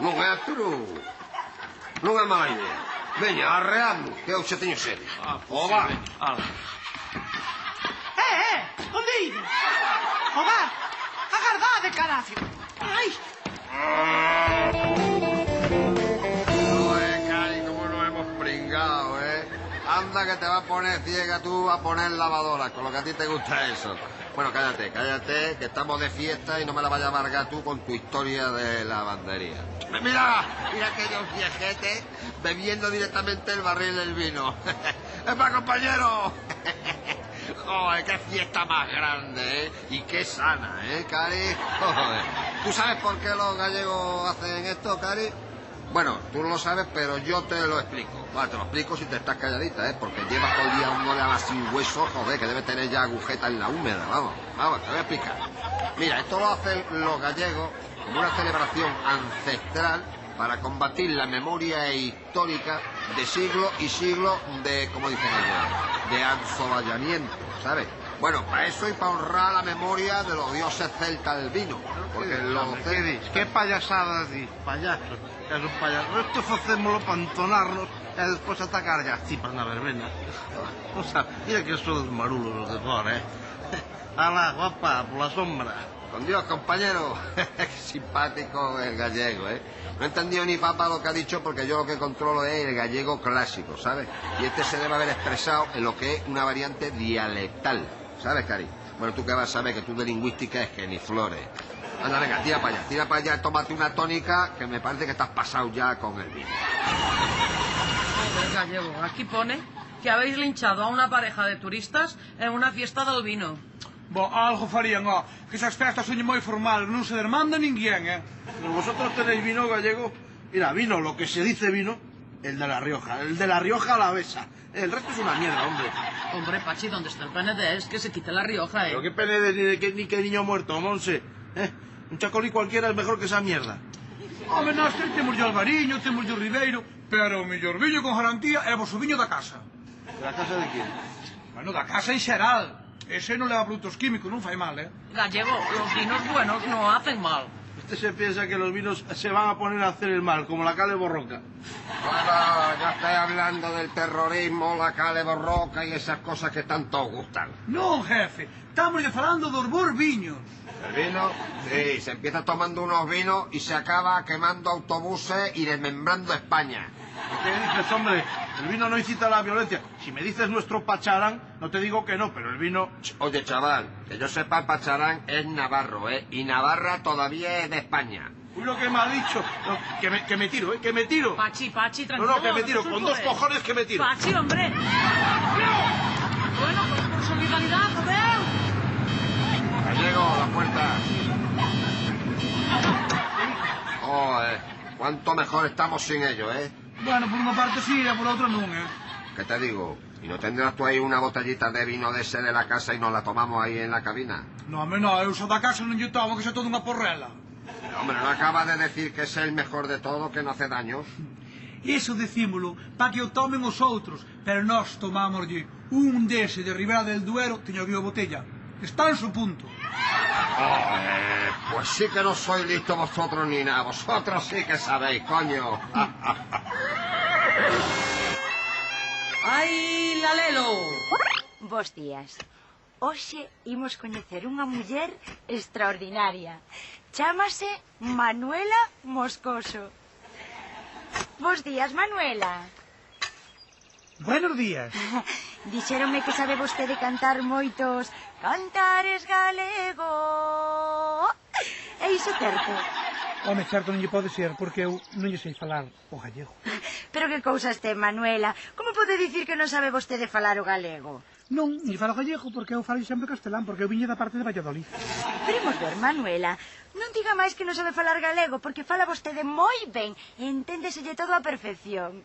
Non é true. Non é mala idea. Veña, arreamos, que eu xa teño sede. O va. Onde ides? O va. Agardade, carajo. Ai. Cari, como nos hemos pringado, Anda que te va a poner ciega tú a poner lavadora, con lo que a ti te gusta eso. Bueno, cállate, que estamos de fiesta y no me la vayas a amargar tú con tu historia de lavandería. Mira aquellos viejetes bebiendo directamente el barril del vino. ¡Epa, compañero! Joder, qué fiesta más grande, Y qué sana, Cari? Joder. ¿Tú sabes por qué los gallegos hacen esto, Cari? Bueno, tú no lo sabes, pero yo te lo explico. Vale, te lo explico si te estás calladita, Porque llevas todo el día un ole sin hueso, joder, que debe tener ya agujeta en la húmeda. Vamos, te voy a explicar. Mira, esto lo hacen los gallegos como una celebración ancestral para combatir la memoria histórica de siglos y siglos de, como dicen ellos, de anzoballamiento, ¿sabes? Bueno, para eso y para honrar la memoria de los dioses celtas del vino. Porque ¿Qué dices? ¿Qué payasadas dices? Payaso. Es un payaso. Esto facémoslo para entonarnos y después atacar ya tipas na verbena. O sea, mira que son los marulos los de fora, Alá, guapa, por la sombra. Con Dios, compañero. Simpático el gallego, No he entendido ni papa lo que ha dicho porque yo lo que controlo es el gallego clásico, ¿sabes? Y este se debe haber expresado en lo que es una variante dialectal, ¿sabes, Cari? Bueno, tú qué vas a saber, que tú de lingüística es que ni flores. Anda, venga, tira para allá, tómate una tónica, que me parece que estás pasado ya con el vino. Joder, gallego, aquí pone que habéis linchado a una pareja de turistas en una fiesta del vino. Algo farían, que esas festas son moi formales, non se demanda ninguén, Pero vosotros tenéis vino gallego. Mira, vino, lo que se dice vino, el de La Rioja. El de La Rioja alavesa. El resto es una mierda, hombre. Hombre, Pachi, ¿dónde está el Penedés? Que se quite La Rioja, Pero qué Penedés ni qué niño muerto, Monse. Un chacolí cualquiera es mejor que esa mierda. Home, nós temos de Alvariño, temos de Ribeiro, pero o mellor viño con garantía é o vosso viño da casa. ¿De la casa de quién? Bueno, da casa en xeral. Ese non leva produtos químicos, non fai mal, Gallego, los vinos buenos no hacen mal. Este se piensa que los vinos se van a poner a hacer el mal, como la Cale Borroca. Bueno, ya estoy hablando del terrorismo, la Cale Borroca y esas cosas que tanto os gustan. Non, jefe, estamos falando dos bons viños. ¿El vino? Sí, se empieza tomando unos vinos y se acaba quemando autobuses y desmembrando España. ¿Qué dices, hombre? El vino no incita a la violencia. Si me dices nuestro pacharán, no te digo que no, pero el vino... Oye, chaval, que yo sepa, el pacharán es navarro, Y Navarra todavía es de España. Uy, lo que me ha dicho. No, que me tiro, que me tiro. Pachi, tranquilo. No, que me tiro, con dos cojones que me tiro. Pachi, hombre. Bueno, pues por solidaridad, joder. Gallego, la puerta. Joder, cuánto mejor estamos sin ellos, Bueno, por unha parte sí e por outra non, ¿Qué te digo? ¿Y no tendrás tú ahí una botellita de vino de ese de la casa y nos la tomamos ahí en la cabina? No, home, no, eu sou da casa non lle tomo, que xa todo unha porrela. Hombre, ¿no acaba de decir que es el mejor de todo, que no hace daño? Iso decímolo para que o tomen os outros, pero nós tomámoslle un dese de Ribera del Duero, teño aquí a botella. Está en su punto. Pues sí que no sois listos vosotros ni nada. Vosotros sí que sabéis, coño. ¡Ay, Lalelo! Bos días. Hoxe imos coñecer unha muller extraordinaria. Chámase Manuela Moscoso. Bos días, Manuela. Buenos días. Dixéronme que sabe vostede cantar moitos cantares galego. É iso certo? Home, certo non lle pode ser, porque eu non lle sei falar o gallego. Pero que cousas ten, Manuela? Como pode dicir que non sabe vostede falar o galego? Non, lle falo gallego porque eu falo sempre castelán, porque eu viñe da parte de Valladolid. Queremos ver, Manuela. Non diga máis que non sabe falar galego, porque fala vostede moi ben e enténdeselle todo á perfección.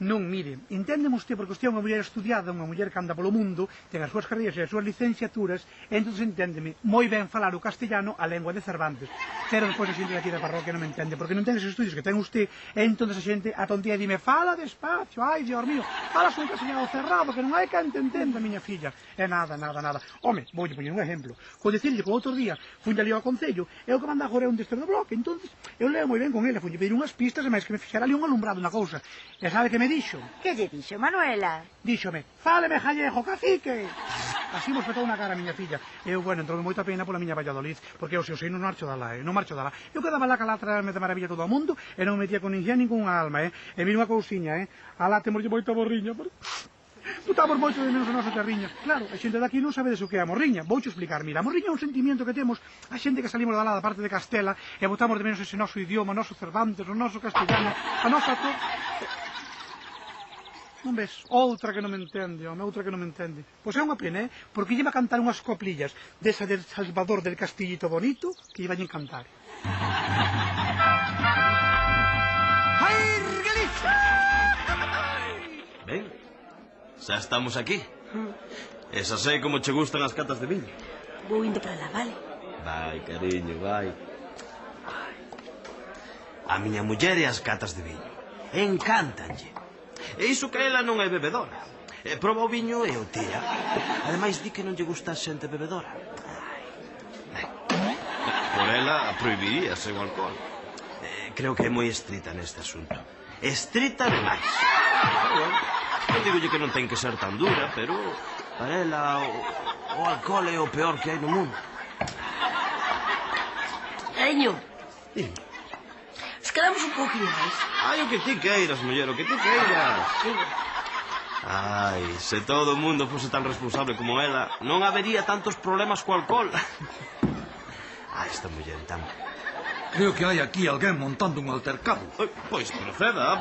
Non, mire, entende usted porque usted é unha muller estudiada, unha muller que anda polo mundo, ten as súas carreiras e as súas licenciaturas, e entón enténdeme moi ben falar o castellano a lengua de Cervantes. Pero depois a xente de aquí da parroquia non me entende, porque non ten os estudios que ten usted, e entón a xente a tontía dime, fala despacio, ai, Dios mío, fala un castellano cerrado, que non hai que entender, miña filla. E nada. Home, voulle poñer un exemplo. Con dicirlle que o outro día fui ali ao Concello, e o que manda agora é un destro do bloque, entón eu leo moi ben con ele, fui pedir unhas pistas, e máis que me fixera ali un alumbrado na cousa. E sabe que me dixo? Que lle dixo, Manuela? Díxome, fáleme jallejo, cacique! Así mos petou na cara a miña filla. Eu, bueno, entroume moita pena pola miña Valladolid, porque eu, se eu sei, non marcho dala, non marcho dala. Eu quedaba lá calatrarme de maravilla todo o mundo, e non me metía con ninguén ninguna alma, E mira unha cousiña, Alá temoslle moita borriña, Botamos moito de menos a nosa terriña. Claro, a xente daqui non sabe o que é a morriña. Vouche explicar, mira, a morriña é un sentimento que temos a xente que salimos da lá da parte de Castela e botamos de menos ese noso idioma, o noso Cervantes, o noso castellano, a nosa... Non ves? Outra que non me entende, home, outra que non me entende. Pois é unha pena, Porque lleva a cantar unhas coplillas desa del Salvador del Castillito Bonito que iban a cantar. ¡Ay, Galicia! Ben, xa estamos aquí. E xa sei como che gustan as catas de viño. Vou indo para lá, vale? Vai, cariño, vai. A miña muller e as catas de viño encántanlle. E iso que ela non é bebedora. Proba o viño e o tira. Ademais, di que non lle gusta a xente bebedora. Por ela prohibiríase o alcohol. Creo que é moi estrita neste asunto. Estrita demais. Eu digolle que non ten que ser tan dura, pero para ela o alcohol é o peor que hai no mundo. Cariño, Dime. nos quedamos un pouquinho máis. Ai, o que ti queiras, muller, o que ti queiras. Ai, se todo o mundo fose tan responsable como ela, non habería tantos problemas co alcohol. Esta muller tan... Creo que hai aquí alguén montando un altercado. Pois proceda.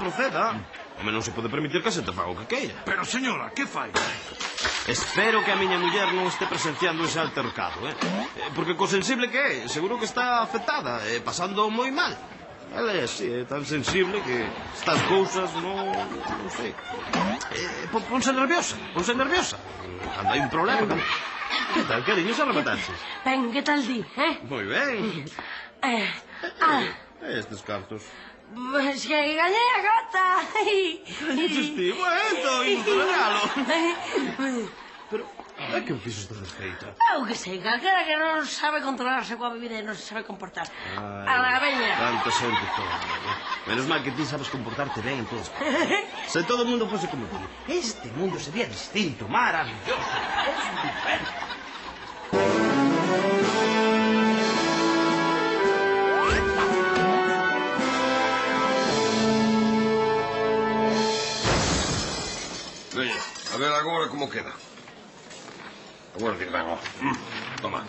Home, non se pode permitir que se te faga o que queira. Pero, señora, que fai? Espero que a miña muller non este presenciando ese altercado, Porque co sensible que é, seguro que está afectada, pasando moi mal. Ela é así, é tan sensible que estas cousas non sei. Ponse nerviosa. Cando hai un problema. Que tal, cariño, xa remataxes? Ben, que tal di, Moi ben. Estes cartos. Pois que gañei a gata. Gañeches ti, bueno, indo regalo. Pero, é que o fixes de defeito? Eu que sei, calquera que non sabe controlarse coa bebida e non se sabe comportar. A la veña. Tanta xente toda. Menos mal que ti sabes comportarte ben en todas partes. Se todo o mundo fose como ti, este mundo sería distinto, maravilloso, estupendo. Veña, a ver agora como queda. Agora que ben, toma.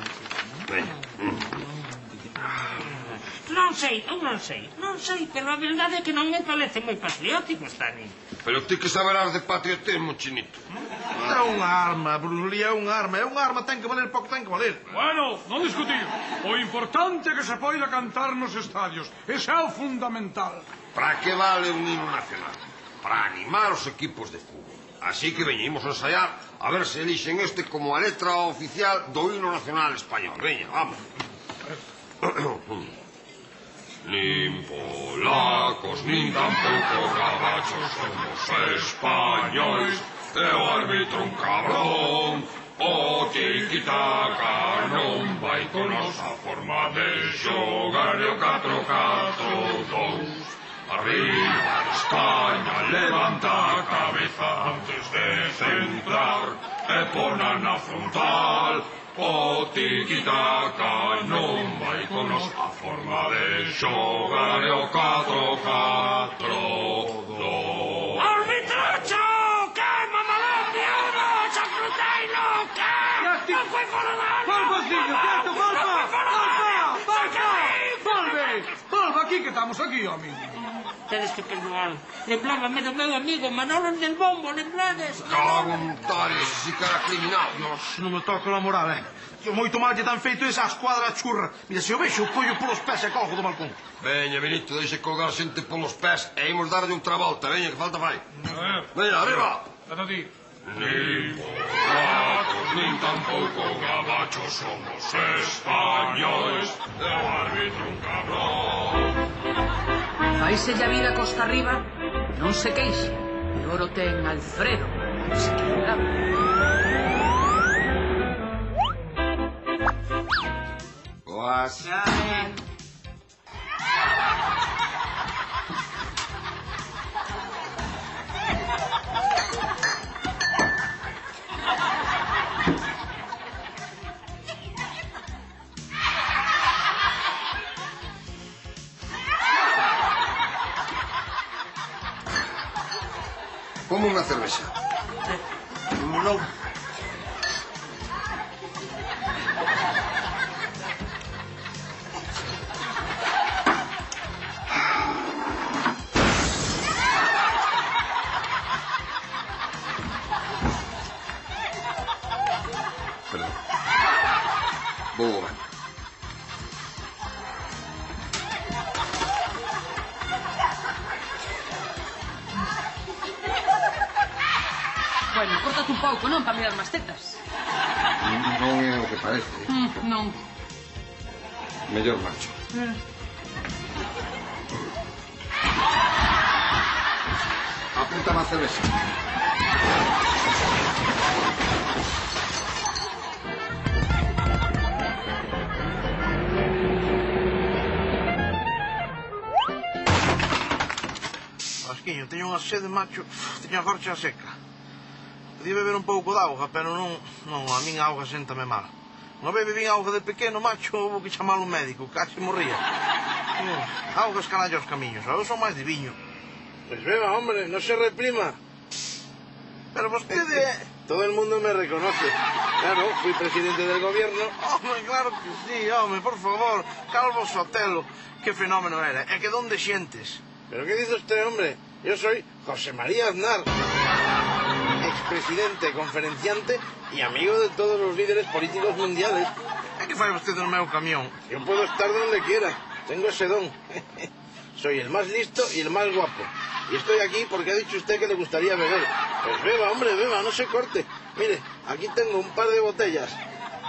Veña. Non sei, pero a verdade é que non me parece moi patriótico, Stani. Pero ti que saberás de patriotismo, chinito. É unha arma, Bruce Lee, é unha arma, ten que valer pouco, ten que valer. Bueno, non discutir. O importante é que se poida cantar nos estadios. Ese é o fundamental. Para que vale un himno nacional? Para animar os equipos de fútbol. Así que veñimos a ensayar a ver se elixen este como a letra oficial do himno nacional español. Veña, vamos. Nin polacos, nin tampouco gabachos, somos españois, e o árbitro un cabrón. O tiki-taka non vai con nosa forma de xogar e o 4-4-2. Arriba España, levanta a cabeza antes de centrar e pona na frontal. O tiki-taka non vai con nosa forma de xogar e o 4-4-2. Arbitracho! Que mamalete uno! Chacruteino! Que? Non foi fora da área! Volve, aquí que estamos aquí, amigo. Tedes que perdoar. Lembrábame do meu amigo Manolo del Bombo, lembrades? Cago en tal, ese cara criminal. Dios, non me toca la moral, Que moito mal lle tan feito esa escuadra churra. Mira, se o vexo, o collo polos pés e colgo do balcón. Veña, Benito, deixe colgar xente polos pés e imos darlle outra volta. Veña, que falta fai. Veña, arriba. Nin tampouco gabachos somos españoles. E o árbitro un cabrón. Faise a vida costa arriba, non se queixe. E oro ten Alfredo, se queda. Boas. Como unha cervexa. Non. Perdón. Boa. Bueno, córtate un pouco, non? Para mirar máis tetas. Non é o que parece. Non. Mellor marcho. Apúntame a cervexa. Pasquiño, teño unha sede, macho. Teño a gorxa seca. Podía beber un pouco de auga, pero non, a min a auga séntame mal. Unha vez bebín auga de pequeno, macho, houve que chamar un médico, casi morría. Auga escanalla os camiños, eu son máis de viño. Pues beba, hombre, no se reprima. Pero vostede... Todo el mundo me reconoce. Claro, fui presidente del gobierno. Home, claro que sí, home, por favor. Calvo Sotelo, que fenómeno era. E que donde xentes. ¿Pero qué dice usted, hombre? Yo soy José María Aznar, expresidente, conferenciante y amigo de todos los líderes políticos mundiales. E que fai vostede no meu camión? Yo puedo estar donde quiera. Tengo ese don. Soy el más listo y el más guapo. Y estoy aquí porque ha dicho usted que le gustaría beber. Pues beba, hombre, beba, no se corte. Mire, aquí tengo un par de botellas.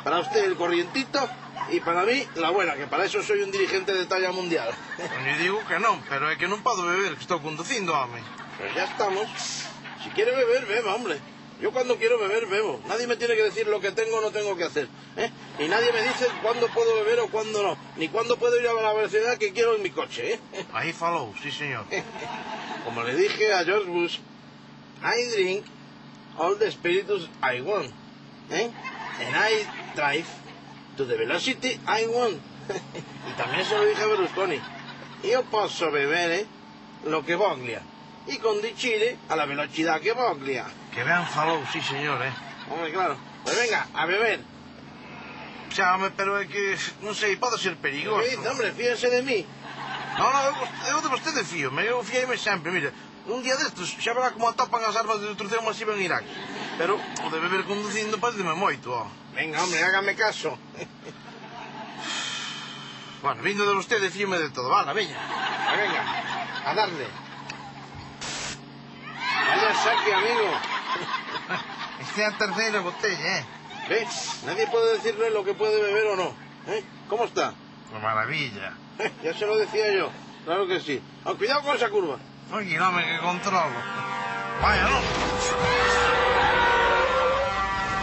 Para usted el corrientito y para mí la buena, que para eso soy un dirigente de talla mundial. Yo digo que non, pero é que non podo beber, que estou conducindo, home. Pues ya estamos. Si quiere beber, beba, hombre. Yo cuando quiero beber, bebo. Nadie me tiene que decir lo que tengo o no tengo que hacer. Y nadie me dice cuándo puedo beber o cuándo no. Ni cuándo puedo ir a la velocidad que quiero en mi coche. Ahí falou, sí, señor. Como le dije a George Bush, I drink all the spiritus I want. And I drive to the velocity I want. Y también se lo dije a Berlusconi. Io posso bere lo que voglia. Y conducire a la velocidad que voglia. Que ben falou, sí, señor, Hombre, claro. Pues venga, a beber. Xa, home, pero é que, non sei, pode ser perigoso. ¿Qué dice, hombre? Fíjese de mí. No, eu de vostede fío, eu fiaime sempre, mire. Un día destes xa verá como atopan as armas de destrucción masiva en Irak. Pero o de beber conducindo pareceme moito, Venga, hombre, hágame caso. Bueno, vindo de vostede fíome de todo, vale, veña. Venga, a darle. Vaya saque, amigo. Esta é a terceira botella, ¿Ves? Nadie puede decirle lo que puede beber o no. ¿Cómo está? Maravilla. Ya se lo decía yo. Claro que sí. Cuidado con esa curva. Oye, no me que controlo. Vaya, no.